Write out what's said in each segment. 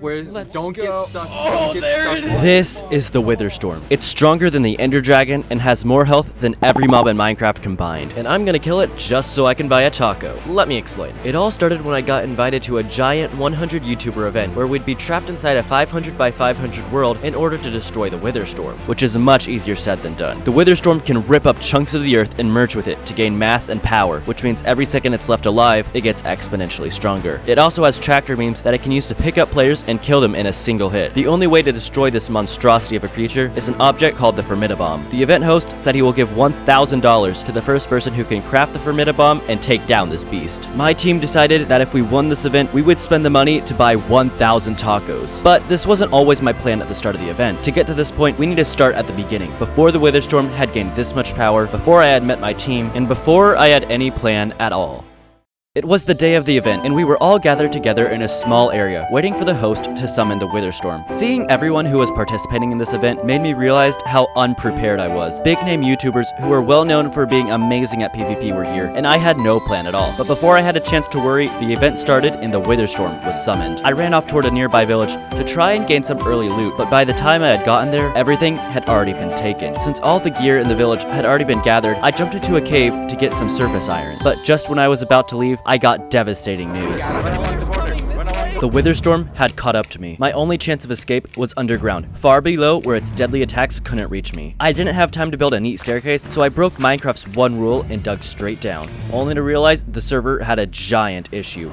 Don't go. get sucked. Oh, Don't get there sucked. it is. This is the Witherstorm. It's stronger than the Ender Dragon and has more health than every mob in Minecraft combined. And I'm gonna kill it just so I can buy a taco. Let me explain. It all started when I got invited to a giant 100 YouTuber event where we'd be trapped inside a 500 by 500 world in order to destroy the Witherstorm, which is much easier said than done. The Witherstorm can rip up chunks of the earth and merge with it to gain mass and power, which means every second it's left alive, it gets exponentially stronger. It also has tractor beams that it can use to pick up players and kill them in a single hit. The only way to destroy this monstrosity of a creature is an object called the Formidabomb. The event host said he will give $1,000 to the first person who can craft the Formidabomb and take down this beast. My team decided that if we won this event, we would spend the money to buy 1,000 tacos. But this wasn't always my plan at the start of the event. To get to this point, we need to start at the beginning, before the Witherstorm had gained this much power, before I had met my team, and before I had any plan at all. It was the day of the event, and we were all gathered together in a small area, waiting for the host to summon the Witherstorm. Seeing everyone who was participating in this event made me realize how unprepared I was. Big-name YouTubers who were well known for being amazing at PvP were here, and I had no plan at all. But before I had a chance to worry, the event started and the Witherstorm was summoned. I ran off toward a nearby village to try and gain some early loot, but by the time I had gotten there, everything had already been taken. Since all the gear in the village had already been gathered, I jumped into a cave to get some surface iron. But just when I was about to leave, I got devastating news. The Witherstorm had caught up to me. My only chance of escape was underground, far below where its deadly attacks couldn't reach me. I didn't have time to build a neat staircase, so I broke Minecraft's one rule and dug straight down, only to realize the server had a giant issue.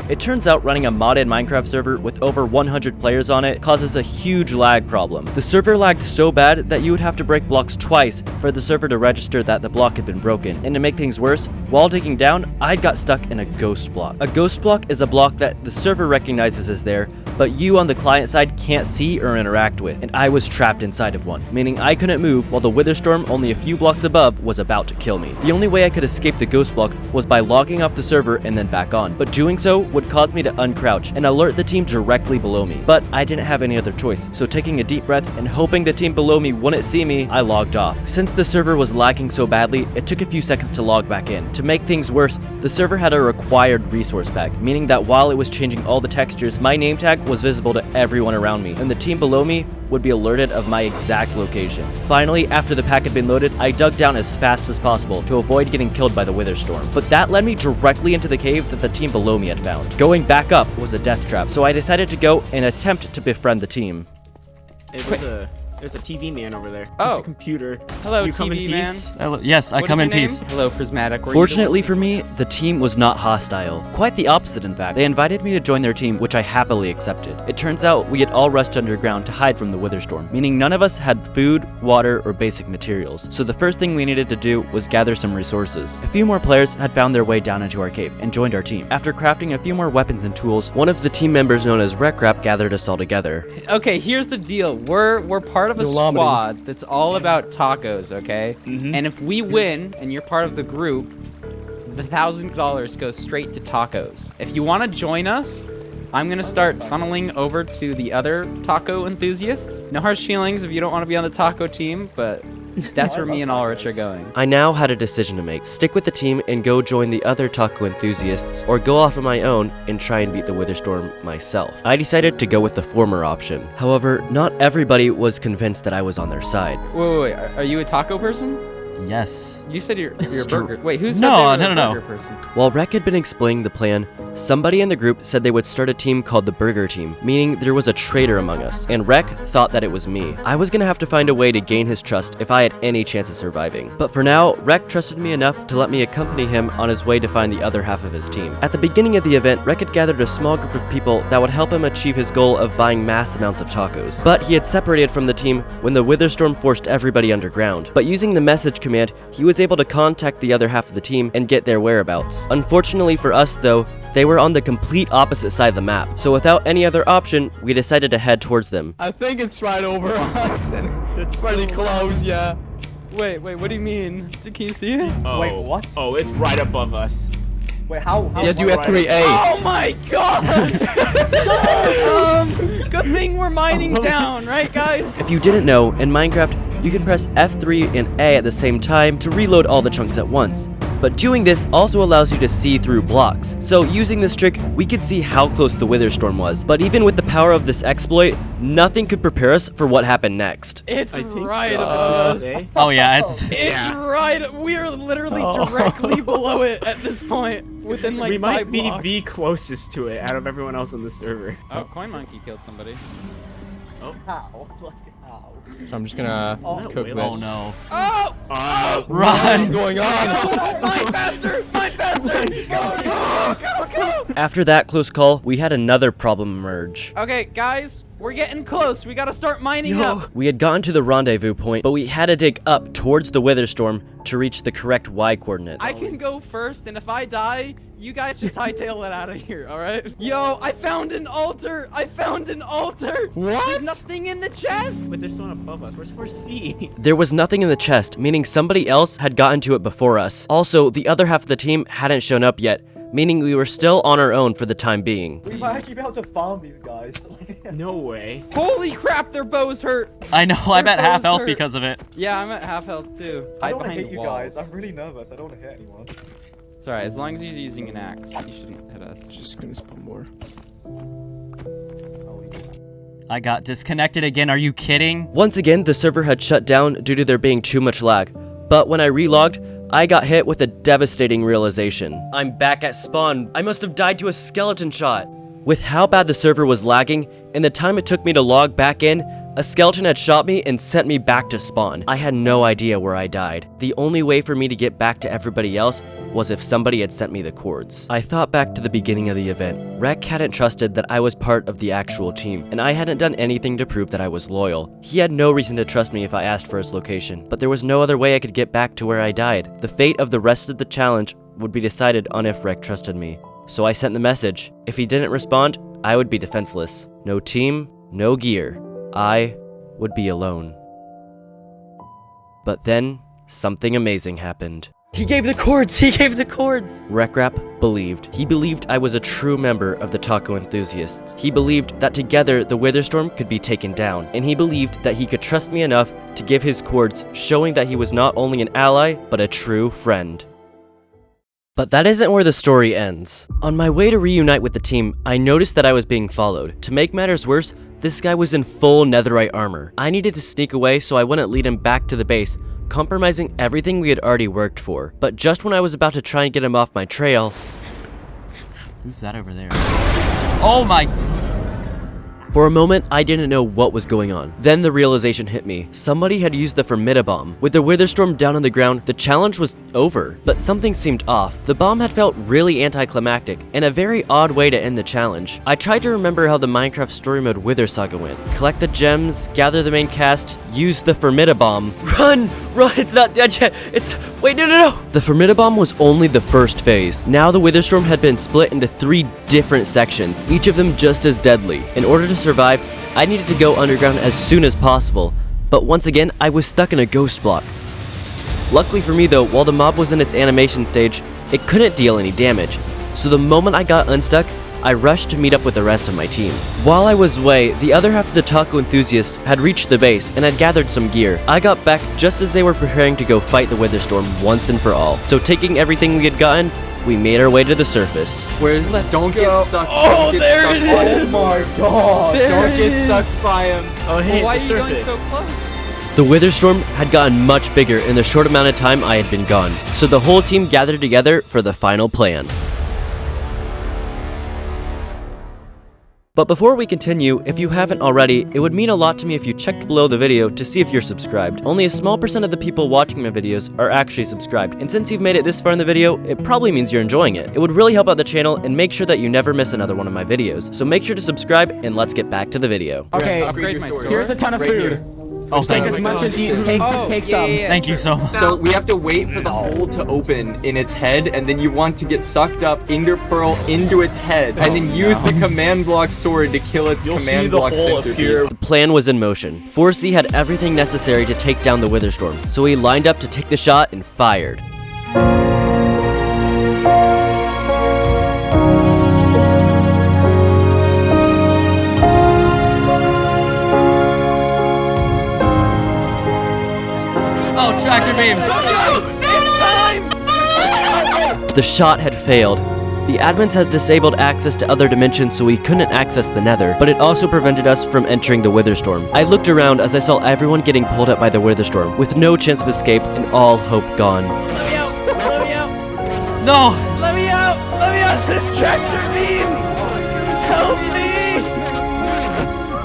It turns out running a modded Minecraft server with over 100 players on it causes a huge lag problem. The server lagged so bad that you would have to break blocks twice for the server to register that the block had been broken. And to make things worse, while digging down, I got stuck in a ghost block. A ghost block is a block that the server recognizes as there, but you on the client side can't see or interact with, and I was trapped inside of one, meaning I couldn't move while the Witherstorm only a few blocks above was about to kill me. The only way I could escape the ghost block was by logging off the server and then back on, but doing so would cause me to uncrouch and alert the team directly below me. But I didn't have any other choice, so taking a deep breath and hoping the team below me wouldn't see me, I logged off. Since the server was lagging so badly, it took a few seconds to log back in. To make things worse, the server had a required resource pack, meaning that while it was changing all the textures, my name tag was visible to everyone around me, and the team below me would be alerted of my exact location. Finally, after the pack had been loaded, I dug down as fast as possible to avoid getting killed by the Witherstorm. But that led me directly into the cave that the team below me had found. Going back up was a death trap, so I decided to go and attempt to befriend the team. There's a TV man over there. Oh. It's a computer. Hello, You come in TV man. peace? Yes, I What come is in your name? peace. Hello, Prismatic. Fortunately for me, the team was not hostile. Quite the opposite, in fact. They invited me to join their team, which I happily accepted. It turns out we had all rushed underground to hide from the Witherstorm, meaning none of us had food, water, or basic materials. So the first thing we needed to do was gather some resources. A few more players had found their way down into our cave and joined our team. After crafting a few more weapons and tools, one of the team members known as Recrap gathered us all together. Okay, here's the deal. We're part of a squad that's all about tacos, okay? And if we win and you're part of the group, the $1,000 goes straight to tacos. If you want to join us, I'm gonna start tunneling over to the other taco enthusiasts. No harsh feelings if you don't want to be on the taco team, but that's where me and Ulrich are going. I now had a decision to make. Stick with the team and go join the other taco enthusiasts, or go off on my own and try and beat the Witherstorm myself. I decided to go with the former option. However, not everybody was convinced that I was on their side. Wait. Are you a taco person? Yes. You said you're a burger. Wait, who said No, they were no. a burger person? While Rek had been explaining the plan, somebody in the group said they would start a team called the Burger Team, meaning there was a traitor among us, and Rek thought that it was me. I was gonna have to find a way to gain his trust if I had any chance of surviving. But for now, Rek trusted me enough to let me accompany him on his way to find the other half of his team. At the beginning of the event, Rek had gathered a small group of people that would help him achieve his goal of buying mass amounts of tacos. But he had separated from the team when the Witherstorm forced everybody underground. But using the message command, he was able to contact the other half of the team and get their whereabouts. Unfortunately for us though, they were on the complete opposite side of the map, so without any other option, we decided to head towards them. I think it's right over us, and it's pretty close, yeah. Wait, what do you mean? Can you see it? Oh. Wait, what? Oh, it's right above us. Wait, how Yeah, do you right. 3A? Oh my god! Good thing we're mining down, right guys? If you didn't know, in Minecraft, you can press F3 and A at the same time to reload all the chunks at once. But doing this also allows you to see through blocks. So using this trick, we could see how close the Witherstorm was. But even with the power of this exploit, nothing could prepare us for what happened next. It's I think right so. above us. Eh? Oh yeah, it's It's right. We're literally directly below it at this point. Within like We might 5 be blocks. the closest to it out of everyone else on the server. Oh, Coin Monkey killed somebody. How? Like, how? So I'm just gonna that cook Willow? this. oh no. Oh! Oh, What's Run! going on? Mine faster! Mine faster! Go! After that close call, we had another problem emerge. Okay, guys, we're getting close. We gotta start mining up. We had gotten to the rendezvous point, but we had to dig up towards the Witherstorm to reach the correct Y coordinate. I can go first, and if I die, you guys just hightail it out of here, alright? Yo, I found an altar! I found an altar! What? There's nothing in the chest! but there's someone above us. Where's 4C? There was nothing in the chest, meaning somebody else had gotten to it before us. Also, the other half of the team hadn't shown up yet, meaning we were still on our own for the time being. We might actually be able to farm these guys. No way. Holy crap, their bows hurt! I know, I bet half bows health hurt. because of it. Yeah, I'm at half health too. I Hide don't want to behind hit the you walls. guys. I'm really nervous. I don't want to hit anyone. It's alright, as long as he's using an axe, you shouldn't hit us. Just gonna spawn more. I got disconnected again, are you kidding? Once again, the server had shut down due to there being too much lag. But when I relogged, I got hit with a devastating realization. I'm back at spawn. I must have died to a skeleton shot. With how bad the server was lagging, and the time it took me to log back in, a skeleton had shot me and sent me back to spawn. I had no idea where I died. The only way for me to get back to everybody else was if somebody had sent me the cords. I thought back to the beginning of the event. Rek hadn't trusted that I was part of the actual team, and I hadn't done anything to prove that I was loyal. He had no reason to trust me if I asked for his location, but there was no other way I could get back to where I died. The fate of the rest of the challenge would be decided on if Rek trusted me. So I sent the message. If he didn't respond, I would be defenseless. No team, no gear. I would be alone. But then, something amazing happened. He gave the cords! He gave the cords! Rekrap believed. He believed I was a true member of the taco enthusiasts. He believed that together the Witherstorm could be taken down. And he believed that he could trust me enough to give his cords, showing that he was not only an ally, but a true friend. But that isn't where the story ends. On my way to reunite with the team, I noticed that I was being followed. To make matters worse, this guy was in full netherite armor. I needed to sneak away so I wouldn't lead him back to the base, compromising everything we had already worked for. But just when I was about to try and get him off my trail... Who's that over there? Oh my... For a moment, I didn't know what was going on. Then the realization hit me. Somebody had used the Formidabomb. With the Witherstorm down on the ground, the challenge was over. But something seemed off. The bomb had felt really anticlimactic, and a very odd way to end the challenge. I tried to remember how the Minecraft story mode Wither Saga went. Collect the gems, gather the main cast, use the Formidabomb. Run! Run! It's not dead yet! It's... Wait, no! The Formidabomb was only the first phase. Now the Witherstorm had been split into 3 different sections, each of them just as deadly. In order to survive, I needed to go underground as soon as possible, but once again, I was stuck in a ghost block. Luckily for me though, while the mob was in its animation stage, it couldn't deal any damage, so the moment I got unstuck, I rushed to meet up with the rest of my team. While I was away, the other half of the taco enthusiasts had reached the base and had gathered some gear. I got back just as they were preparing to go fight the Witherstorm once and for all, so taking everything we had gotten, we made our way to the surface. Don't get sucked. Oh, there it is! Oh my god! There Don't it get is. sucked by him. Oh, hey, Why are the you going surface. so close? The Witherstorm had gotten much bigger in the short amount of time I had been gone, so the whole team gathered together for the final plan. But before we continue, if you haven't already, it would mean a lot to me if you checked below the video to see if you're subscribed. Only a small % of the people watching my videos are actually subscribed, and since you've made it this far in the video, it probably means you're enjoying it. It would really help out the channel and make sure that you never miss another one of my videos. So make sure to subscribe, and let's get back to the video. Okay, Upgrade my sword. here's a ton of food. Oh, Take thank as you. much as you take. Take some. Thank you so much. So we have to wait for the hole to open in its head, and then you want to get sucked up, Ender Pearl into its head, and then use the command block sword to kill its command block centipede. The plan was in motion. 4C had everything necessary to take down the Witherstorm, so he lined up to take the shot and fired. Oh, tractor beam! It's time! but the shot had failed. The admins had disabled access to other dimensions so we couldn't access the Nether, but it also prevented us from entering the Witherstorm. I looked around as I saw everyone getting pulled up by the Witherstorm, with no chance of escape and all hope gone. Let me out! Let me out! No! Let me out! Let me out of this treasure beam! Help me!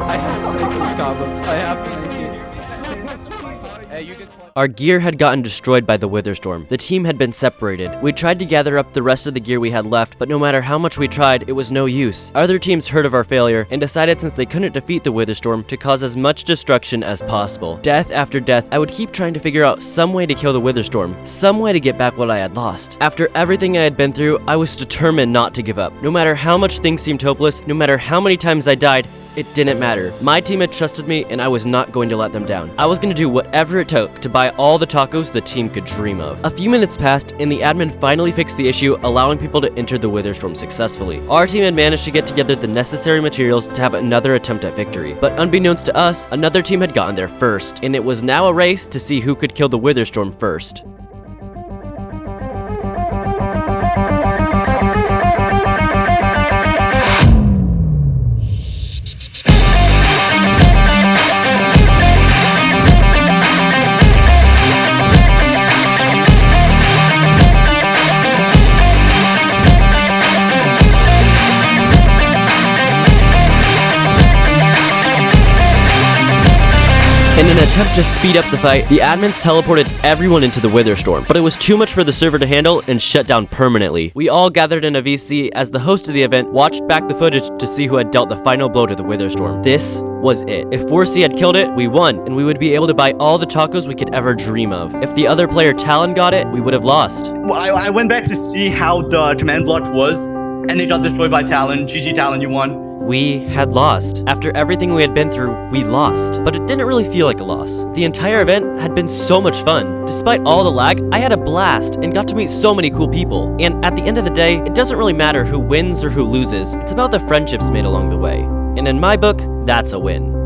I have to make these goblins. I have to make these. Hey, you can... Our gear had gotten destroyed by the Witherstorm. The team had been separated. We tried to gather up the rest of the gear we had left, but no matter how much we tried, it was no use. Other teams heard of our failure and decided since they couldn't defeat the Witherstorm to cause as much destruction as possible. Death after death, I would keep trying to figure out some way to kill the Witherstorm, some way to get back what I had lost. After everything I had been through, I was determined not to give up. No matter how much things seemed hopeless, no matter how many times I died, it didn't matter. My team had trusted me and I was not going to let them down. I was going to do whatever it took to buy all the tacos the team could dream of. A few minutes passed and the admin finally fixed the issue, allowing people to enter the Witherstorm successfully. Our team had managed to get together the necessary materials to have another attempt at victory. But unbeknownst to us, another team had gotten there first, and it was now a race to see who could kill the Witherstorm first. In an attempt to speed up the fight, the admins teleported everyone into the Witherstorm, but it was too much for the server to handle and shut down permanently. We all gathered in a VC as the host of the event watched back the footage to see who had dealt the final blow to the Witherstorm. This was it. If 4C had killed it, we won, and we would be able to buy all the tacos we could ever dream of. If the other player Talon got it, we would have lost. Well, I went back to see how the command block was, and it got destroyed by Talon. GG Talon, you won. We had lost. After everything we had been through, we lost. But it didn't really feel like a loss. The entire event had been so much fun. Despite all the lag, I had a blast and got to meet so many cool people. And at the end of the day, it doesn't really matter who wins or who loses. It's about the friendships made along the way. And in my book, that's a win.